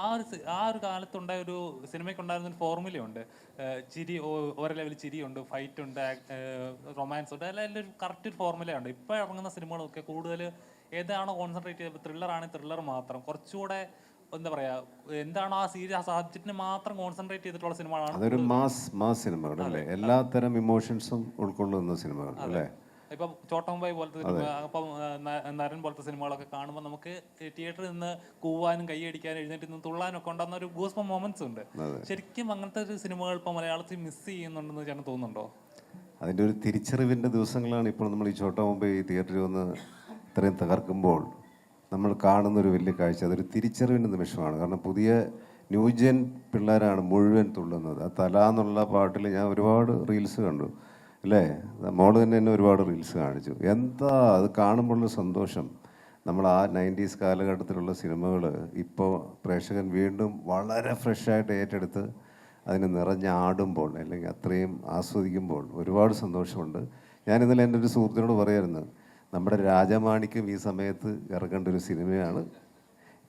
ആ ഒരു കാലത്തുണ്ടായ ഒരു സിനിമയ്ക്ക് ഉണ്ടായിരുന്ന ഒരു ഫോർമുലയുണ്ട്. ചിരി, ഓരോ ലെവലിൽ ചിരിയുണ്ട്, ഫൈറ്റ് ഉണ്ട്, റൊമാൻസ് ഉണ്ട്, എല്ലാം ഒരു കറക്റ്റ് ഒരു ഫോർമുലയുണ്ട്. ഇപ്പോൾ ഇറങ്ങുന്ന സിനിമകളൊക്കെ കൂടുതൽ ഏതാണോ കോൺസെൻട്രേറ്റ് ചെയ്തത്, ത്രില്ലറാണെങ്കിൽ ത്രില്ലർ മാത്രം, കുറച്ചുകൂടെ എന്താ പറയാ, എന്താണോ ആ സീരിയസ് ആ സബ്ജക്റ്റിന് മാത്രം കോൺസെൻട്രേറ്റ് ചെയ്തിട്ടുള്ള സിനിമകളാണ്. അതൊരു മാസ് സിനിമകൾ അല്ലേ, എല്ലാത്തരം ഇമോഷൻസും ഉൾക്കൊള്ളുന്ന സിനിമകൾ അല്ലേ. ഇപ്പം ചോട്ടമുംബൈ പോലത്തെ സിനിമ, അപ്പം നരൻ പോലത്തെ സിനിമകളൊക്കെ കാണുമ്പോൾ നമുക്ക് തിയേറ്ററിൽ നിന്ന് കൂവാനും കൈയടിക്കാനും എഴുന്നേറ്റ് നിന്ന് തുള്ളാനും ഒക്കെ ഉണ്ടാകുന്ന ഒരു ഗൂസ്ബം മൊമെന്റ്സ് ഉണ്ട്. ശരിക്കും അങ്ങനത്തെ ഒരു സിനിമകൾ ഇപ്പം മലയാളത്തിൽ മിസ് ചെയ്യുന്നുണ്ടെന്ന് ചേട്ടൻ തോന്നുന്നുണ്ടോ? അതിൻ്റെ ഒരു തിരിച്ചറിവിൻ്റെ ദിവസങ്ങളാണ് ഇപ്പോൾ നമ്മൾ ഈ ചോട്ടമുംബൈ തിയേറ്ററിൽ വന്ന് ഇത്രയും തകർക്കുമ്പോൾ നമ്മൾ കാണുന്നൊരു വലിയ കാഴ്ച. അതൊരു തിരിച്ചറിവിൻ്റെ നിമിഷമാണ്. കാരണം പുതിയ ന്യൂജൻ പിള്ളേരാണ് മുഴുവൻ തുള്ളുന്നത്. ആ തല എന്നുള്ള പാട്ടിൽ ഞാൻ ഒരുപാട് റീൽസ് കണ്ടു അല്ലേ. മോള് തന്നെ എന്നെ ഒരുപാട് റീൽസ് കാണിച്ചു. എന്താ അത് കാണുമ്പോഴുള്ള സന്തോഷം. നമ്മൾ ആ 90s കാലഘട്ടത്തിലുള്ള സിനിമകൾ ഇപ്പോൾ പ്രേക്ഷകൻ വീണ്ടും വളരെ ഫ്രഷായിട്ട് ഏറ്റെടുത്ത് അതിന് നിറഞ്ഞാടുമ്പോൾ അല്ലെങ്കിൽ അത്രയും ആസ്വദിക്കുമ്പോൾ ഒരുപാട് സന്തോഷമുണ്ട്. ഞാൻ ഇന്നലെ എൻ്റെ ഒരു സുഹൃത്തിനോട് പറയായിരുന്നു, നമ്മുടെ രാജമാണിക്യം ഈ സമയത്ത് ഇറങ്ങേണ്ട ഒരു സിനിമയാണ്.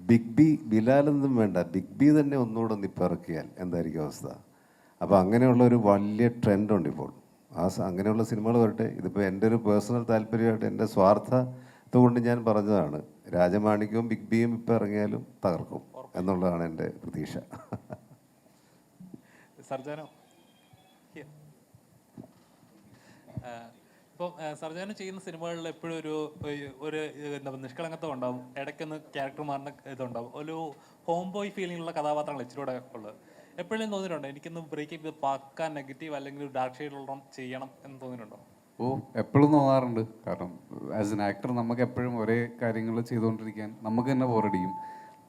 ബിഗ് ബി, ബിലാലൊന്നും വേണ്ട, ബിഗ് ബി തന്നെ ഒന്നുകൂടെ ഒന്ന് ഇപ്പോൾ ഇറക്കിയാൽ എന്തായിരിക്കും അവസ്ഥ. അപ്പോൾ അങ്ങനെയുള്ള ഒരു വലിയ ട്രെൻഡുണ്ട് ഇപ്പോൾ. അങ്ങനെയുള്ള സിനിമകൾ വരട്ടെ. ഇതിപ്പോൾ എൻ്റെ ഒരു പേഴ്സണൽ താല്പര്യമായിട്ട് എൻ്റെ സ്വാർത്ഥത കൊണ്ട് ഞാൻ പറഞ്ഞതാണ്. രാജമാണിക്യവും ബിഗ് ബിയും ഇപ്പോൾ ഇറങ്ങിയാലും തകർക്കും എന്നുള്ളതാണ് എൻ്റെ പ്രതീക്ഷ. സർജാനോ, ഇപ്പം സർജാനോ ചെയ്യുന്ന സിനിമകളിൽ എപ്പോഴും ഒരു എന്താ നിഷ്കളങ്കത്വം ഉണ്ടാവും, ഇടയ്ക്കൊന്ന് ക്യാരക്ടർ മാറുന്ന ഇതുണ്ടാവും, ഒരു ഹോം ബോയ് ഫീലിംഗുള്ള കഥാപാത്രങ്ങൾ ഇച്ചിരൂടെ ഉള്ളത്. എപ്പോഴും തോന്നിയിട്ടുണ്ടോ എനിക്കൊന്ന് ബ്രേക്ക് ചെയ്ത് പക്കാ നെഗറ്റീവ് അല്ലെങ്കിൽ ഒരു ഡാർക്ക് ഷെയ്ഡുള്ള ചെയ്യണം എന്ന് തോന്നിയിട്ടുണ്ടോ? എപ്പോഴും തോന്നാറുണ്ട്. കാരണം ആസ് എൻ ആക്ടർ നമുക്ക് എപ്പോഴും ഒരേ കാര്യങ്ങൾ ചെയ്തുകൊണ്ടിരിക്കാൻ നമുക്ക് തന്നെ ബോറടിക്കും.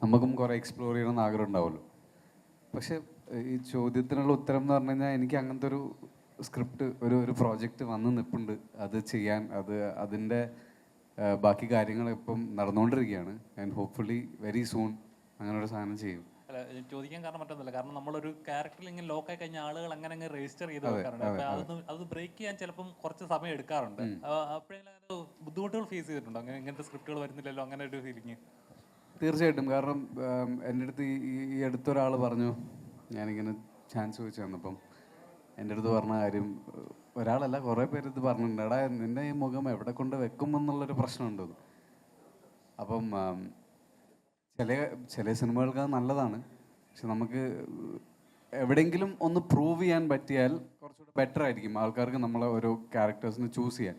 നമുക്കും കുറേ എക്സ്പ്ലോർ ചെയ്യണമെന്ന് ആഗ്രഹം ഉണ്ടാവുമല്ലോ. പക്ഷെ ഈ ചോദ്യത്തിനുള്ള ഉത്തരം എന്ന് പറഞ്ഞു കഴിഞ്ഞാൽ എനിക്ക് അങ്ങനത്തെ ഒരു സ്ക്രിപ്റ്റ്, ഒരു പ്രോജക്റ്റ് വന്ന് നിൽപ്പുണ്ട്. അത് ചെയ്യാൻ, അതിൻ്റെ ബാക്കി കാര്യങ്ങൾ ഇപ്പം നടന്നുകൊണ്ടിരിക്കുകയാണ്. ആൻഡ് ഹോപ്പ്ഫുള്ളി വെരി സൂൺ അങ്ങനെ ഒരു സാധനം ചെയ്യും. അല്ല, ചോദിക്കാൻ കാരണം മറ്റൊന്നുമില്ല, കാരണം നമ്മളൊരു ക്യാരക്ടറിൽ ഇങ്ങനെ ലോക്കായി കഴിഞ്ഞ ആളുകൾ അങ്ങനെ അങ്ങ് രജിസ്റ്റർ ചെയ്ത് വെക്കാറുണ്ട്. അപ്പൊ അത് ബ്രേക്ക് ചെയ്യാൻ ചിലപ്പം കുറച്ച് സമയം എടുക്കാറുണ്ട്. അപ്പോഴെങ്കിലും ബുദ്ധിമുട്ടുകൾ ഫേസ് ചെയ്തിട്ടുണ്ടോ ഇങ്ങനത്തെ സ്ക്രിപ്റ്റുകൾ വരുന്നില്ലല്ലോ അങ്ങനെ ഒരു ഫീലിംഗ്? തീർച്ചയായിട്ടും. കാരണം എൻ്റെ അടുത്ത് ഈ അടുത്തൊരാൾ പറഞ്ഞു, ഞാനിങ്ങനെ ചാൻസ് ചോദിച്ചു തന്നപ്പം എൻ്റെ അടുത്ത് പറഞ്ഞ കാര്യം, ഒരാളല്ല കുറേ പേര് ഇത് പറഞ്ഞിട്ടുണ്ട്, എടാ നിന്നെ ഈ മുഖം എവിടെ കൊണ്ട് വെക്കുമെന്നുള്ളൊരു പ്രശ്നമുണ്ട്. അപ്പം ചില സിനിമകൾക്ക് അത് നല്ലതാണ്. പക്ഷെ നമുക്ക് എവിടെയെങ്കിലും ഒന്ന് പ്രൂവ് ചെയ്യാൻ പറ്റിയാൽ കുറച്ചുകൂടെ ബെറ്റർ ആയിരിക്കും ആൾക്കാർക്ക് നമ്മളെ ഓരോ ക്യാരക്ടേഴ്സിന് ചൂസ് ചെയ്യാൻ.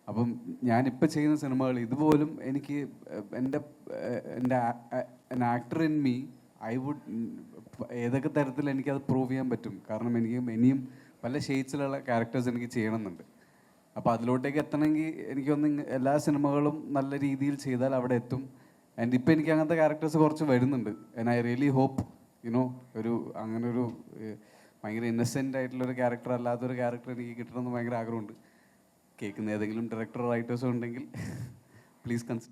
അപ്പം ഞാനിപ്പോൾ ചെയ്യുന്ന സിനിമകൾ ഇതുപോലും എനിക്ക് എൻ്റെ actor in me I would ഏതൊക്കെ തരത്തിൽ എനിക്കത് പ്രൂവ് ചെയ്യാൻ പറ്റും. കാരണം എനിക്ക് ഇനിയും പല ഷെയ്ഡ്സിലുള്ള ക്യാരക്ടേഴ്സ് എനിക്ക് ചെയ്യണമെന്നുണ്ട്. അപ്പോൾ അതിലോട്ടേക്ക് എത്തണമെങ്കിൽ എനിക്കൊന്ന് എല്ലാ സിനിമകളും നല്ല രീതിയിൽ ചെയ്താൽ അവിടെ എത്തും. ആൻഡ് ഇപ്പോൾ എനിക്ക് അങ്ങനത്തെ ക്യാരക്ടേഴ്സ് കുറച്ച് വരുന്നുണ്ട്. ആൻഡ് ഐ റിയലി ഹോപ്പ് ഒരു അങ്ങനൊരു ഭയങ്കര ഇന്നസെൻ്റ് ആയിട്ടുള്ളൊരു ക്യാരക്ടർ അല്ലാത്തൊരു ക്യാരക്ടർ എനിക്ക് കിട്ടണമെന്ന് ഭയങ്കര ആഗ്രഹമുണ്ട്. കേൾക്കുന്ന ഏതെങ്കിലും ഡയറക്ടർ റൈറ്റേഴ്സും ഉണ്ടെങ്കിൽ പ്ലീസ് കൺസിഡർ.